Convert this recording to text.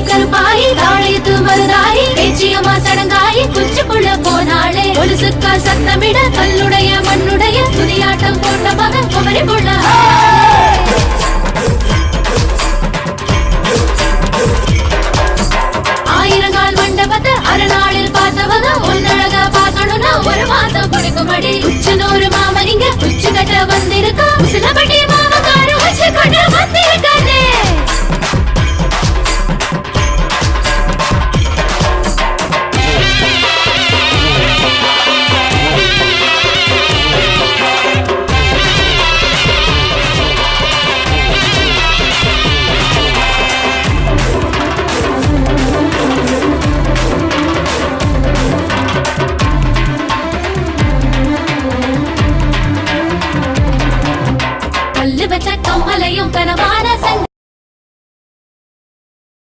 கருப்பாயி தாழையத்து மருதாயி பேச்சியம்மா சடங்காயி குச்சிக்குள்ள போனாளே ஒலுசுக்கா சத்தமிட கல்லுடைய மண்ணுடைய துதியாட்டம் போட்ட மகன் குமரி புள்ள ஆயிரங்கால் மண்டபத்தை அரைநாளில் பார்த்தவங்க ஒன்னழகா பார்க்கணும்னா ஒரு மாசம் கொடுக்கும்படி உச்சனூறு மாமனிங்க உச்சு கட்ட வந்திருக்கா